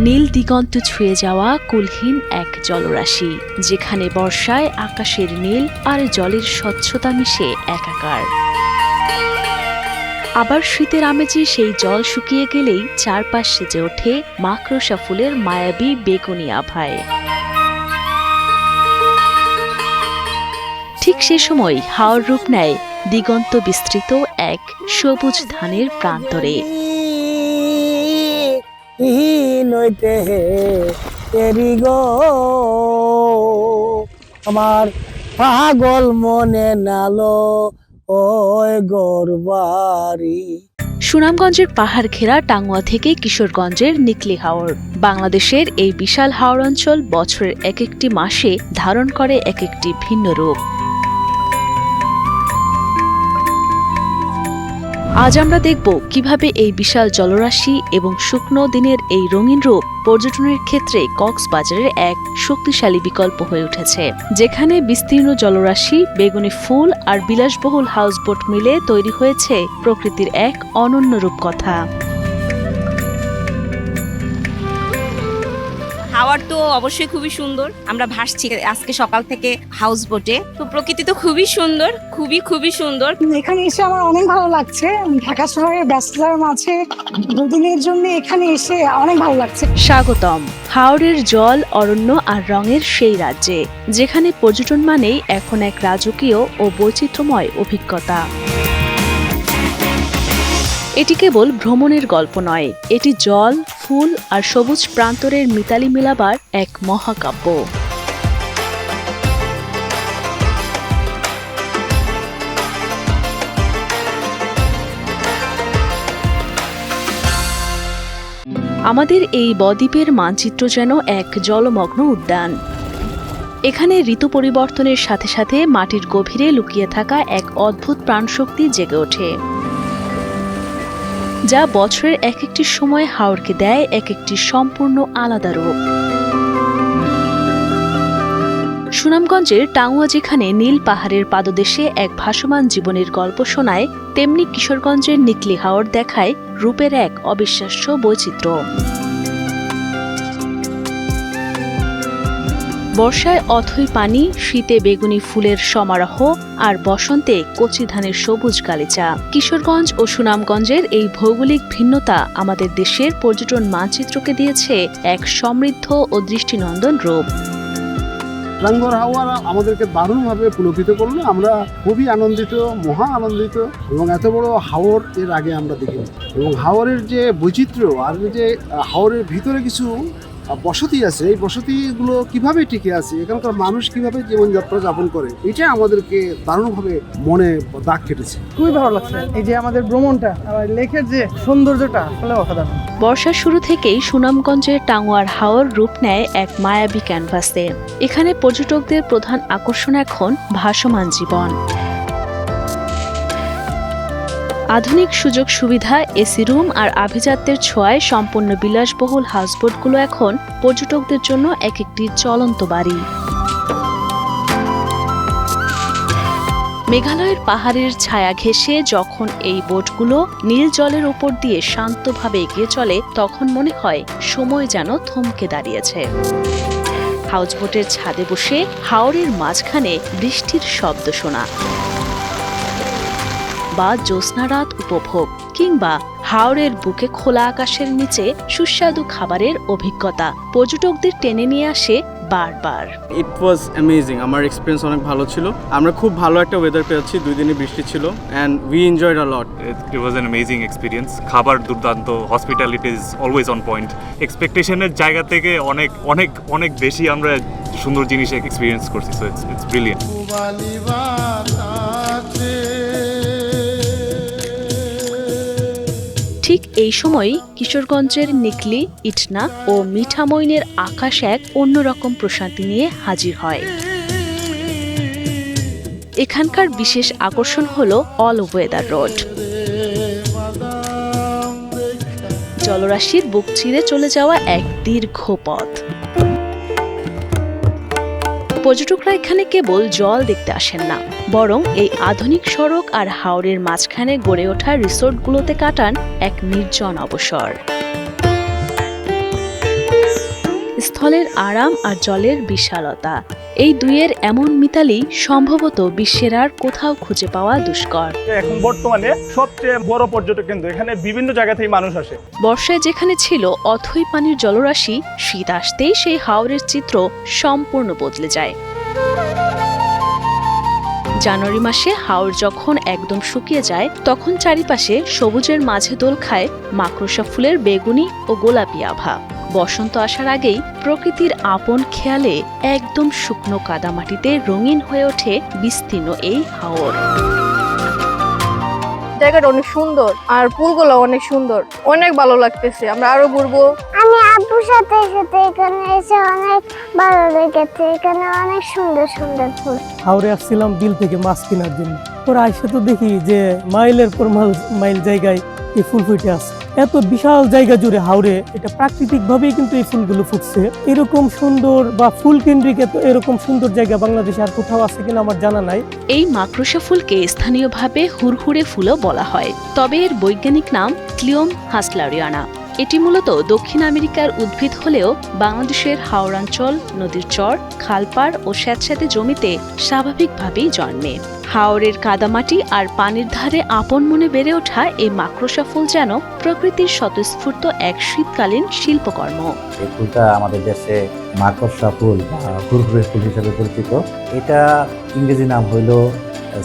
নীল দিগন্ত ছুঁয়ে যাওয়া কুলহীন এক জলরাশি, যেখানে বর্ষায় আকাশের নীল আর জলের স্বচ্ছতা মিশে একাকার। আবার শীতের আমেজে সেই জল শুকিয়ে গেলেই চারপাশ সেজে ওঠে মাকড়সা ফুলের মায়াবী বেগুনি আভায়। ঠিক সে সময় হাওর রূপ নেয় দিগন্ত বিস্তৃত এক সবুজ ধানের প্রান্তরে। আমার পাগল মনে নালো ওই গোরবাড়ি। সুনামগঞ্জের পাহাড় ঘেরা টাঙ্গুয়া থেকে কিশোরগঞ্জের নিকলি হাওর। বাংলাদেশের এই বিশাল হাওর অঞ্চল বছরের এক একটি মাসে ধারণ করে এক একটি ভিন্ন রূপ। আজ আমরা দেখব কিভাবে এই বিশাল জলরাশি এবং শুকনো দিনের এই রঙিন রূপ পর্যটনের ক্ষেত্রে কক্সবাজারের এক শক্তিশালী বিকল্প হয়ে উঠেছে, যেখানে বিস্তীর্ণ জলরাশি, বেগুনি ফুল আর বিলাসবহুল হাউসবোট মিলে তৈরি হয়েছে প্রকৃতির এক অনন্য রূপকথা। হাওয়ার তো অবশ্যই খুবই সুন্দর। আমরা ভাসছি আজকে সকাল থেকে হাউস বোটে, তো প্রকৃতি তো খুবই সুন্দর, খুবই সুন্দর। এখানে এসে আমার অনেক ভালো লাগছে। ঢাকা শহরের ব্যস্ততার মাঝে দুদিনের জন্য এখানে এসে অনেক ভালো লাগছে। স্বাগতম হাওরের জল, অরণ্য আর রঙের সেই রাজ্যে, যেখানে পর্যটন মানেই এখন এক রাজকীয় ও বৈচিত্র্যময় অভিজ্ঞতা। এটি কেবল ভ্রমণের গল্প নয়, এটি জল, ফুল আর সবুজ প্রান্তরের মিতালি মিলাবার এক মহাকাব্য। আমাদের এই বদ্বীপের মানচিত্র যেন এক জলমগ্ন উদ্যান। এখানে ঋতু পরিবর্তনের সাথে সাথে মাটির গভীরে লুকিয়ে থাকা এক অদ্ভুত প্রাণশক্তি জেগে ওঠে, যা বছরের এক একটি সময় হাওরকে দেয় এক একটি সম্পূর্ণ আলাদা রূপ। সুনামগঞ্জের টাঙ্গুয়া যেখানে নীল পাহাড়ের পাদদেশে এক ভাসমান জীবনের গল্প শোনায়, তেমনি কিশোরগঞ্জের নিকলি হাওর দেখায় রূপের এক অবিশ্বাস্য বৈচিত্র্য। বর্ষায় অথই পানি, শীতে বেগুনি ফুলের সমারোহ আর বসন্তে কচি ধানের সবুজ গালিচা। কিশোরগঞ্জ ও সুনামগঞ্জের এই ভৌগোলিক ভিন্নতা আমাদের দেশের পর্যটন মানচিত্রকে দিয়েছে এক সমৃদ্ধ ও দৃষ্টিনন্দন রূপ। টাঙ্গুয়ার হাওয়া আমাদেরকে দারুণভাবে পুলকিত করলো। আমরা খুবই আনন্দিত, মহা আনন্দিত, এবং এত বড় হাওর এর আগে আমরা দেখিনি। এবং হাওরের যে বৈচিত্র্য আর যে হাওরের ভিতরে কিছু বসতি আছে, এই বসতিগুলো কিভাবে টিকে আছে, এখানকার মানুষ কিভাবে জীবনযাত্রা যাপন করে, এটা আমাদেরকে দারুণভাবে মনে দাগ কেটেছে। খুবই ভালো লাগছে এই যে আমাদের ভ্রমণটা, আর লেকের যে সৌন্দর্যটা আসলে অসাধারণ। বর্ষার শুরু থেকেই সুনামগঞ্জের টাঙ্গুয়ার হাওর রূপ নেয় এক মায়াবী ক্যানভাসে। এখানে পর্যটকদের প্রধান আকর্ষণ এখন ভাসমান জীবন। আধুনিক সুযোগ সুবিধা, এসি রুম আর আভিজাত্যের ছোঁয়ায় সম্পূর্ণ বিলাসবহুল হাউসবোটগুলো এখন পর্যটকদের জন্য এক একটি চলন্ত বাড়ি। মেঘালয়ের পাহাড়ের ছায়া ঘেঁষে যখন এই বোটগুলো নীল জলের উপর দিয়ে শান্তভাবে এগিয়ে চলে, তখন মনে হয় সময় যেন থমকে দাঁড়িয়েছে। হাউসবোটের ছাদে বসে হাওরের মাঝখানে বৃষ্টির শব্দ শোনা, বা জ্যোৎস্না রাত উপভোগ, কিংবা হাওরের বুকে খোলা আকাশের নিচে সুস্বাদু খাবারের অভিজ্ঞতা পর্যটকদের টেনে নিয়ে আসে বারবার। ইট ওয়াজ অ্যামেজিং। আমার এক্সপিরিয়েন্স অনেক ভালো ছিল। আমরা খুব ভালো একটা ওয়েদার পেয়েছি, 2 দিনই বৃষ্টি ছিল, and we enjoyed a lot. It was an amazing experience. খাবার দুর্দান্ত, hospitality is always on point. এক্সপেকটেশনের জায়গা থেকে অনেক অনেক অনেক বেশি আমরা সুন্দর জিনিস এক্সপিরিয়েন্স করছি। So it's brilliant. ঠিক এই সময়ই কিশোরগঞ্জের নিকলি, ইটনা ও মিঠামইনের আকাশ এক অন্যরকম প্রশান্তি নিয়ে হাজির হয়। এখানকার বিশেষ আকর্ষণ হল অল ওয়েদার রোড। জলরাশির বুক চিরে চলে যাওয়া এক দীর্ঘ পথ। পর্যটকরা এখানে কেবল জল দেখতে আসেন না, বরং এই আধুনিক সড়ক আর হাওরের মাঝখানে গড়ে ওঠা রিসোর্টগুলোতে কাটান এক নির্জন অবসর। স্থলের আরাম আর জলের বিশালতা, এই দুইয়ের এমন মিতালি সম্ভবত বিশ্বের আর কোথাও খুঁজে পাওয়া দুষ্কর। এখন বর্তমানে সবচেয়ে বড় পর্যটক কেন্দ্র, এখানে বিভিন্ন জায়গা থেকে মানুষ আসে। বর্ষায় যেখানে ছিল অথই পানির জলরাশি, শীত আসতেই সেই হাওরের চিত্র সম্পূর্ণ বদলে যায়। জানুয়ারি মাসে হাওর যখন একদম শুকিয়ে যায়, তখন চারিপাশে সবুজের মাঝে দোল খায় মাকড়সা ফুলের বেগুনি ও গোলাপি আভা। বসন্ত আসার আগেই প্রকৃতির আপন খেয়ালে একদম শুকনো কাদামাটিতে রঙিন হয়ে ওঠে বিস্তীর্ণ এই হাওর। জায়গাটা অনেক সুন্দর আর ফুলগুলো অনেক সুন্দর, অনেক ভালো লাগতেছে। আমরা আরো ঘুরবো। আমি আব্বুর সাথে এখানে এসে অনেক ভালো লেগেছে, এখানে অনেক সুন্দর সুন্দর ফুল। হাওড়ে আসছিলাম বিল থেকে মাছ কেনার জন্য, পরে আইসে তো দেখি যে মাইলের পর মাইল জায়গায় এই ফুল ফুটে আছে। এত বিশাল জায়গা জুড়ে হাওড়ে এটা প্রাকৃতিক ভাবেই কিন্তু এই ফুলগুলো ফুটছে। এরকম সুন্দর বা ফুল কেন্দ্রিক এরকম সুন্দর জায়গা বাংলাদেশে আর কোথাও আছে কিনা আমার জানা নাই। এই মাকড়সা ফুলকে স্থানীয়ভাবে হুড়হুড়ে ফুলও বলা হয়, তবে এর বৈজ্ঞানিক নাম ক্লিওম হাসলারিয়ানা। এটি মূলত দক্ষিণ আমেরিকার উদ্ভিদ হলেও বাংলাদেশের হাওড়াঞ্চল, নদীর চর, খালপাড় ও স্যাঁতস্যাঁতে জমিতে স্বাভাবিকভাবেই জন্মে। হাওরের কাদামাটি আর পানির ধারে আপন মনে বেড়ে ওঠা এই মাকড়সা ফুল যেন প্রকৃতির স্বতঃস্ফূর্ত এক শীতকালীন শিল্পকর্ম। এই ফুলটা আমাদের দেশে মাকড়সা ফুল বা হুড়হুড়ে ফুল হিসেবে পরিচিত। এটা ইংরেজি নাম হইল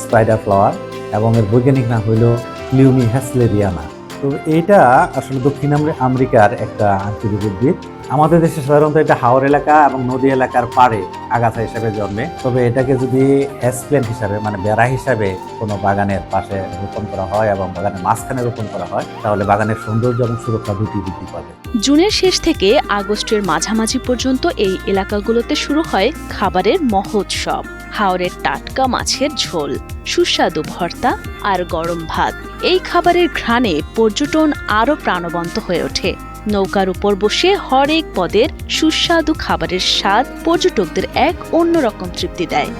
স্পাইডার ফ্লাওয়ার এবং এর বৈজ্ঞানিক নাম হইল ক্লিওমি হ্যাসলেরিয়ানা। তো এইটা আসলে দক্ষিণ আমেরিকার একটা আঞ্চলিক উদ্ভিদ। আমাদের দেশে সাধারণত এটা হাওর এলাকা এবং নদী এলাকার পাড়ে আগাছা হিসাবে জন্মে। তবে এটাকে যদি হ্যাজ প্ল্যান্ট হিসাবে মানে বেড়া হিসাবে কোনো বাগানের পাশে রোপণ করা হয় এবং বাগানের মাঝখানে রোপণ করা হয়, তাহলে বাগানের সৌন্দর্য এবং সুরক্ষা দুটি বৃদ্ধি পাবে। জুনের শেষ থেকে আগস্টের মাঝামাঝি পর্যন্ত এই এলাকাগুলোতে শুরু হয় খাবারের মহোৎসব। হাওরের টাটকা মাছের ঝোল, সুস্বাদু ভর্তা আর গরম ভাত, এই খাবারের ঘ্রাণে পর্যটন আরও প্রাণবন্ত হয়ে ওঠে। নৌকার উপর বসে হরেক পদের সুস্বাদু খাবারের স্বাদ পর্যটকদের এক অন্যরকম তৃপ্তি দেয়।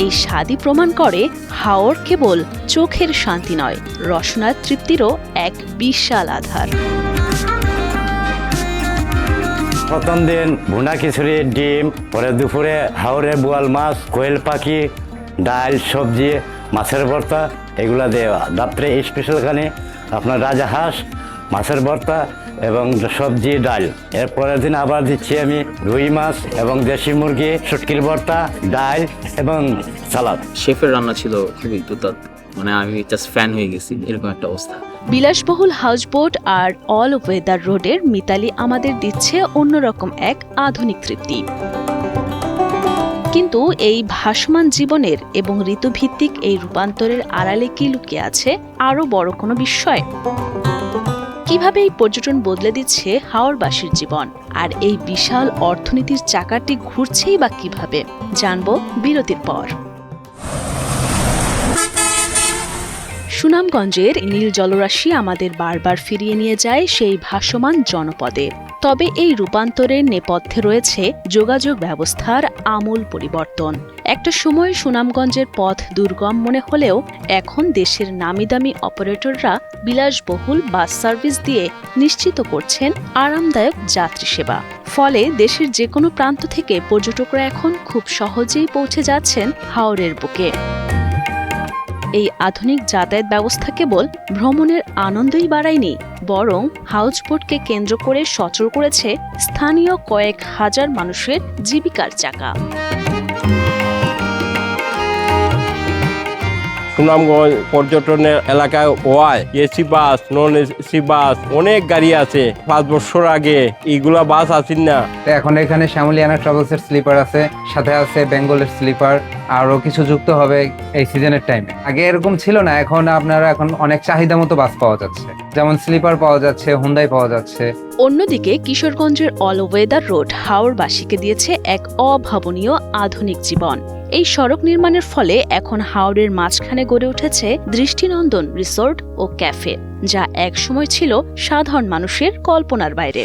এই স্বাদই প্রমাণ করে হাওর কেবল চোখের শান্তি নয়, রসনার তৃপ্তিরও এক বিশাল আধার। প্রথম দিন ভুনা খিচুড়ি, ডিম, পরে দুপুরে হাওরে বোয়াল মাছ, কোয়েল পাখি, ডাল, সবজি, মাছের ভর্তা এগুলা দেওয়া। রাত্রে স্পেশাল খানে আপনার রাজা হাঁস, মাছের ভর্তা এবং সবজি, ডাল। এর পরের দিন আবার দিচ্ছি আমি রুই মাছ এবং দেশি মুরগি, শুটকির ভর্তা, ডাল এবং সালাদ। শেফের রান্না ছিল খুবই দুর্দান্ত, মানে আমি জাস্ট ফ্যান হয়ে গেছি, এরকম একটা অবস্থা। বিলাসবহুল হাউসবোট আর অল ওয়েদার রোডের মিতালি আমাদের দিচ্ছে অন্যরকম এক আধুনিক তৃপ্তি। কিন্তু এই ভাসমান জীবনের এবং ঋতুভিত্তিক এই রূপান্তরের আড়ালে কি লুকিয়ে আছে আরো বড় কোনো বিস্ময়? কিভাবে এই পর্যটন বদলে দিচ্ছে হাওরবাসীর জীবন, আর এই বিশাল অর্থনীতির চাকাটি ঘুরছেই বা কিভাবে, জানবো বিরতির পর। সুনামগঞ্জের নীল জলরাশি আমাদের বারবার ফিরিয়ে নিয়ে যায় সেই ভাসমান জনপদে। তবে এই রূপান্তরের নেপথ্যে রয়েছে যোগাযোগ ব্যবস্থার আমূল পরিবর্তন। একটা সময় সুনামগঞ্জের পথ দুর্গম মনে হলেও এখন দেশের নামিদামি অপারেটররা বিলাসবহুল বাস সার্ভিস দিয়ে নিশ্চিত করছেন আরামদায়ক যাত্রী সেবা। ফলে দেশের যে কোনো প্রান্ত থেকে পর্যটকরা এখন খুব সহজেই পৌঁছে যাচ্ছেন হাওরের বুকে। এই আধুনিক যাতায়াত ব্যবস্থা কেবল ভ্রমণের আনন্দই বাড়ায়নি, বরং হাউসবোটকে কেন্দ্র করে সচল করেছে স্থানীয় কয়েক হাজার মানুষের জীবিকার চাকা। সুনামগঞ্জ পর্যটনের এলাকায় ওয়াই AC bus, non AC bus অনেক গাড়ি আছে। 5 বছর আগে এইগুলা বাস আসেন না। এখন এখানে শ্যামলিয়ানা ট্রাভেলসের স্লিপার আছে, সাথে আছে বেঙ্গলের স্লিপার, আরো কিছু যুক্ত হবে এই সিজনের টাইমে। আগে এরকম ছিল না, এখন অনেক চাহিদা মতো বাস পাওয়া যাচ্ছে, যেমন স্লিপার পাওয়া যাচ্ছে, হুন্দাই পাওয়া যাচ্ছে। অন্যদিকে কিশোরগঞ্জের অল ওয়েদার রোড হাওরবাসীকে দিয়েছে এক অভাবনীয় আধুনিক জীবন। এই সড়ক নির্মাণের ফলে এখন হাওরের মাঝখানে গড়ে উঠেছে দৃষ্টিনন্দন রিসোর্ট ও ক্যাফে, যা একসময় ছিল সাধারণ মানুষের কল্পনার বাইরে।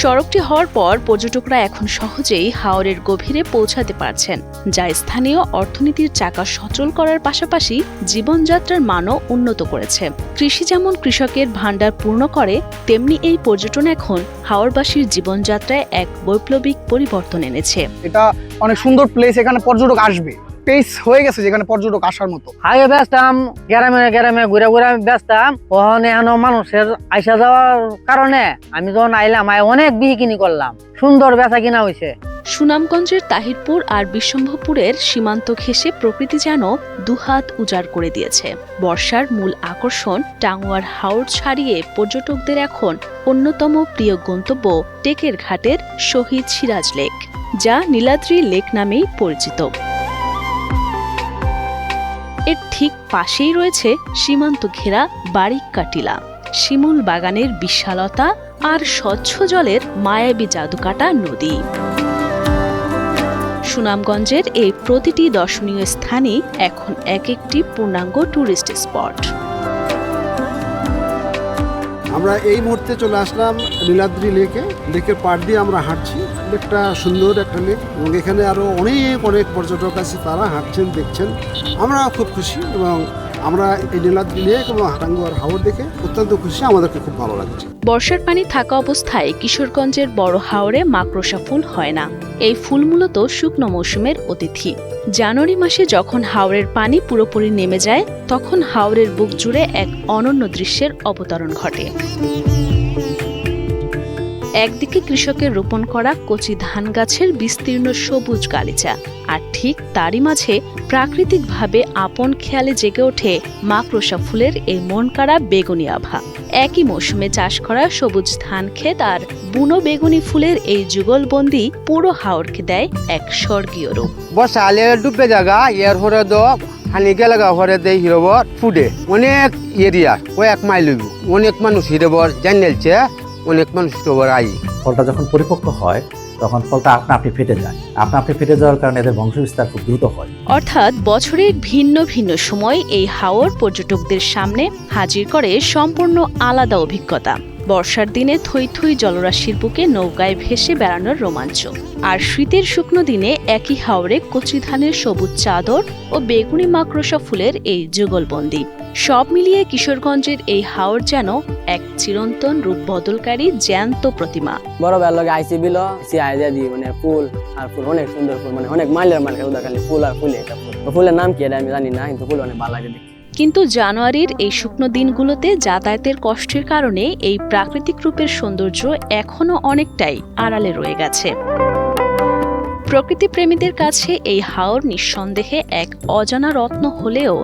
সড়কটি হওয়ার পর পর্যটকরা এখন সহজেই হাওরের গভীরে পৌঁছাতে পারছেন, যা স্থানীয় অর্থনীতির চাকা সচল করার পাশাপাশি জীবনযাত্রার মানও উন্নত করেছে। কৃষি যেমন কৃষকের ভাণ্ডার পূর্ণ করে, তেমনি এই পর্যটন এখন হাওরবাসীর জীবনযাত্রায় এক বৈপ্লবিক পরিবর্তন এনেছে। এটা অনেক সুন্দর প্লেস, এখানে পর্যটক আসবে, পেস হয়ে গেছে যেখানে পর্যটক আসার মতো। আগে ব্যস্তাম গ্রামে গ্রামে ঘুরে ঘুরে আমি ব্যস্তাম, ওখানে এখন মানুষের আইসা যাওয়ার কারণে আমি যখন আইলাম অনেক বিক্রি করলাম, সুন্দর বেচা কিনা হয়েছে। সুনামগঞ্জের তাহিরপুর আর বিশ্বম্ভরপুরের সীমান্ত ঘেঁষে প্রকৃতি যেন দুহাত উজাড় করে দিয়েছে। বর্ষার মূল আকর্ষণ টাঙ্গুয়ার হাওর ছাড়িয়ে পর্যটকদের এখন অন্যতম প্রিয় গন্তব্য টেকের ঘাটের শহীদ সিরাজ লেক, যা নীলাদ্রি লেক নামেই পরিচিত। এর ঠিক পাশেই রয়েছে সীমান্ত ঘেরা বারিক্কা টিলা, শিমুল বাগানের বিশালতা আর স্বচ্ছ জলের মায়াবী জাদুকাটা নদী। সুনামগঞ্জের এই প্রতিটি দর্শনীয় স্থানই এখন এক একটি পূর্ণাঙ্গ টুরিস্ট স্পট। আমরা এই মুহূর্তে চলে আসলাম নীলাদ্রি লেকে। লেকের পাড় দিয়ে আমরা হাঁটছি। লেকটা সুন্দর একটা লেক এবং এখানে আরও অনেক পর্যটক আছে, তারা হাঁটছেন, দেখছেন। আমরা খুব খুশি এবং আমরা এই নীলাদ্রি লেক এবং টাঙ্গুয়ার হাওর দেখে অত্যন্ত খুশি, আমাদেরকে খুব ভালো লাগছে। বর্ষার পানি থাকা অবস্থায় কিশোরগঞ্জের বড় হাওরে মাকড়সা ফুল হয় না। এই ফুল মূলত শুকনো মৌসুমের অতিথি। জানুয়ারি মাসে যখন হাওরের পানি পুরোপুরি নেমে যায়, তখন হাওরের বুক জুড়ে এক অনন্য দৃশ্যের অবতরণ ঘটে। একদিকে কৃষকের রোপণ করা কচি ধান গাছের বিস্তীর্ণ সবুজ গালিচা, আর ঠিক তারই মাঝে প্রাকৃতিকভাবে আপন খেয়ালে জেগে ওঠে মাকড়সা ফুলের এই মনকাড়া বেগুনি আভা। একই মৌসুমে চাষ করা সবুজ ধান ক্ষেত আর বুনো বেগুনি ফুলের এই যুগলবন্দি পুরো হাওরকে দেয় এক স্বর্গীয় রূপ। বর্ষা আলে ডুবে জায়গা এর হরে হানি গেলে হরে দেয় হিরবর ফুডে অনেক এরিয়া ও 1 মাইল হইব, অনেক মানুষ হিরবর জানিয়েছে, অনেক মানুষ হিরবর আই। ফলটা যখন পরিপক্ক হয় তখন ফলটা আপনা আপনি ফেটে যায়। আপনা আপনি ফেটে যাওয়ার কারণে এদের বংশবিস্তার খুব দ্রুত হয়। অর্থাৎ বছরের ভিন্ন ভিন্ন সময় এই হাওর পর্যটকদের সামনে হাজির করে সম্পূর্ণ আলাদা অভিজ্ঞতা। বর্ষার দিনে থই থই জলরাশির বুকে নৌকায় ভেসে বেড়ানোর রোমাঞ্চ, আর শীতের শুকনো দিনে একই হাওরে কচি ধানের সবুজ চাদর ও বেগুনি মাকড়সা ফুলের এই যুগলবন্দি। সব মিলিয়ে কিশোরগঞ্জের এই হাওর যেন এক চিরন্তন রূপ বদলকারী জ্যান্ত প্রতিমা। বড় বেলাকে আইসি বিল সি আইজা দি মানে ফুল আর ফুল, অনেক সুন্দর ফুল, মানে অনেক মাইলের মার্কেট উদা খালি ফুল আর ফুল। এটা ফুলের নাম কি এটা আমি জানি না, কিন্তু ফুল অনেক ভালো লাগে দেখতে। কিন্তু জানুয়ারির এই শুকনো দিনগুলোতে যাতায়াতের কষ্টের কারণে এই প্রাকৃতিক রূপের সৌন্দর্য এখনো অনেকটাই আড়ালে রয়ে গেছে। প্রকৃতি প্রেমীদের কাছে এই হাওর নিঃসন্দেহে এক অজানা রত্ন হলেও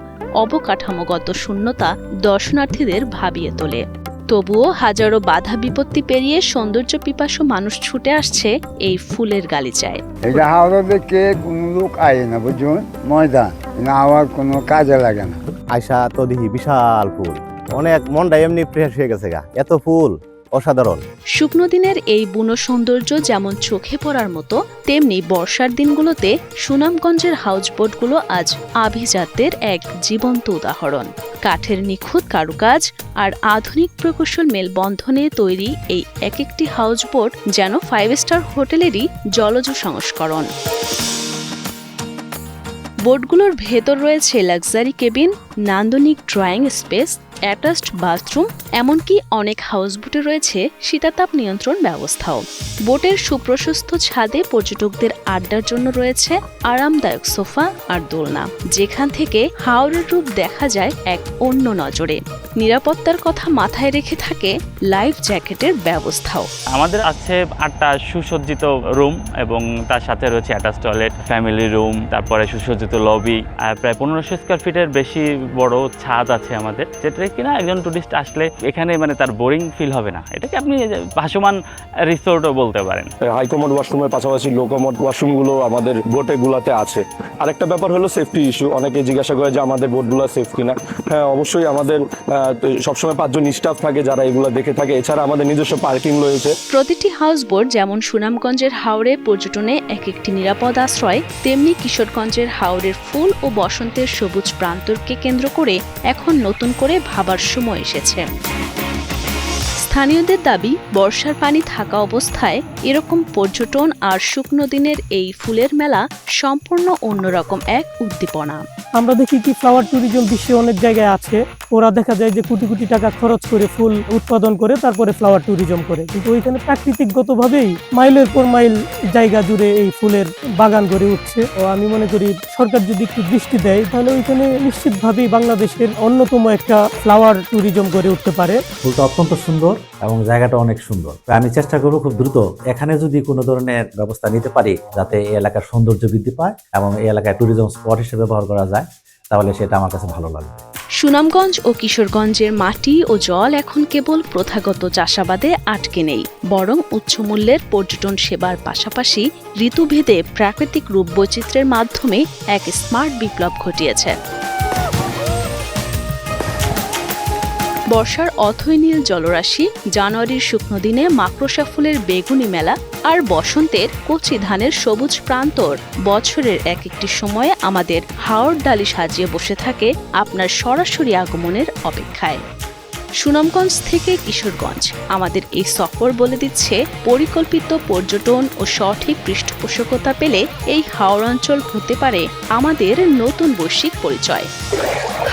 অবকাঠামোগত শূন্যতা দর্শনার্থীদের ভাবিয়ে তোলে। তবুও হাজারো বাধা বিপত্তি পেরিয়ে সৌন্দর্য পিপাসু মানুষ ছুটে আসছে এই ফুলের গালিচায়। এটা হাওড়া দেখে কোনো লোক আয় না, বুঝুন, ময়দান না আমার কোনো কাজে লাগে না। আয়সা তো দেখি বিশাল ফুল, অনেক মনটা এমনি ফ্রেশ হয়ে গেছে গা, এত ফুল অসাধারণ। শুকনো দিনের এই বুনো সৌন্দর্য যেমন চোখে পড়ার মতো, তেমনি বর্ষার দিনগুলোতে সুনামগঞ্জের হাউসবোটগুলো আজ আভিজাত্যের এক জীবন্ত উদাহরণ। কাঠের নিখুঁত কারুকাজ আর আধুনিক প্রকৌশল মেলবন্ধনে তৈরি এই এক একটি হাউসবোট যেন 5 স্টার হোটেলেরই জলজ সংস্করণ। বোটগুলোর ভেতর রয়েছে লাক্সারি কেবিন, নান্দনিক ড্রয়িং স্পেস, অ্যাটাচড বাথরুম, এমনকি অনেক হাউসবোটে রয়েছে শীতাতাপ নিয়ন্ত্রণ ব্যবস্থাও। বোটের সুপ্রশস্ত ছাদে পর্যটকদের আড্ডার জন্য রয়েছে আরামদায়ক সোফা আর দোলনা, যেখান থেকে হাওরের রূপ দেখা যায় এক অন্য নজরে। নিরাপত্তার কথা মাথায় রেখে থাকে লাইফ জ্যাকেটের ব্যবস্থাও। আমাদের আছে 8টা সুসজ্জিত রুম এবং তার সাথে রয়েছে অ্যাটাচ টয়লেট, ফ্যামিলি রুম, তারপরে সুসজ্জিত লবি, আর প্রায় 1500 স্কয়ার ফিটের বেশি বড় ছাদ আছে আমাদের, যেটা কিনা একজন টুরিস্ট আসলে এখানে মানে তার বোরিং ফিল হবে না। এটাকে আপনি ভাসমান রিসোর্টও বলতে পারেন। হাইকমোড ওয়াশরুমের পাশাপাশি লোকোমোড ওয়াশরুমগুলো আমাদের বোটে গুলাতে আছে। আরেকটা ব্যাপার হলো সেফটি ইস্যু। অনেকে জিজ্ঞাসা করে যে আমাদের বোটগুলো সেফ কিনা। হ্যাঁ, অবশ্যই আমাদের সবসময় 5 জন স্টাফ থাকে যারা এগুলো দেখে থাকে। এছাড়া আমাদের নিজস্ব পার্কিং রয়েছে। প্রতিটি হাউসবোট যেমন সুনামগঞ্জের হাওরে পর্যটনে এক একটি নিরাপদ আশ্রয়, তেমনি কিশোরগঞ্জের হাওরের ফুল ও বসন্তের সবুজ প্রান্তরকে কেন্দ্র করে এখন নতুন করে ভাবার সময় এসেছে। স্থানীয়দের দাবি, বর্ষার পানি থাকা অবস্থায় এরকম পর্যটন আর শুকনো দিনের এই ফুলের মেলা সম্পূর্ণ অন্যরকম এক উদ্দীপনা। আমরা দেখি কি ফ্লাওয়ার ট্যুরিজম বিশ্বে অনেক জায়গায় আছে, ওরা দেখা যায় যে কোটি কোটি টাকা খরচ করে ফুল উৎপাদন করে তারপরে ফ্লাওয়ার ট্যুরিজম করে, কিন্তু ওইখানে প্রাকৃতিকগতভাবেই মাইলের পর মাইল জায়গা জুড়ে এই ফুলের বাগান গড়ে উঠছে। ও আমি মনে করি সরকার যদি একটু দৃষ্টি দেয় তাহলে ওইখানে নিশ্চিতভাবেই বাংলাদেশের অন্যতম একটা ফ্লাওয়ার ট্যুরিজম গড়ে উঠতে পারে। ফুলটা অত্যন্ত সুন্দর এবং জায়গাটা অনেক সুন্দর। আমি চেষ্টা করবো খুব দ্রুত এখানে যদি কোনো ধরনের ব্যবস্থা নিতে পারি যাতে এই এলাকার সৌন্দর্য বৃদ্ধি পায় এবং এই এলাকায় ট্যুরিজম স্পট হিসেবে ব্যবহার করা যায়, তাহলে সেটা আমার কাছে ভালো লাগবে। সুনামগঞ্জ ও কিশোরগঞ্জের মাটি ও জল এখন কেবল প্রথাগত চাষাবাদে আটকে নেই, বরং উচ্চমূল্যের পর্যটন সেবার পাশাপাশি ঋতুভেদে প্রাকৃতিক রূপ বৈচিত্র্যের মাধ্যমে এক স্মার্ট বিপ্লব ঘটিয়েছে। বর্ষার অথৈ নীল জলরাশি, জানুয়ারির শুকনো দিনে মাকড়সা ফুলের বেগুনি মেলা আর বসন্তের কচি ধানের সবুজ প্রান্তর বছরের এক একটি সময়ে আমাদের হাওড় ডালি সাজিয়ে বসে থাকে আপনার সরাসরি আগমনের অপেক্ষায়। সুনামগঞ্জ থেকে কিশোরগঞ্জ আমাদের এই সফর বলে দিচ্ছে, পরিকল্পিত পর্যটন ও সঠিক পৃষ্ঠপোষকতা পেলে এই হাওড় অঞ্চল হতে পারে আমাদের নতুন বৈশ্বিক পরিচয়।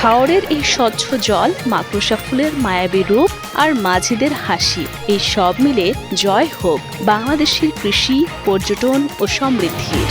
হাওড়ের এই স্বচ্ছ জল, মাকড়সা ফুলের মায়াবী রূপ আর মাঝিদের হাসি, এই সব মিলে জয় হোক বাংলাদেশের কৃষি, পর্যটন ও সমৃদ্ধির।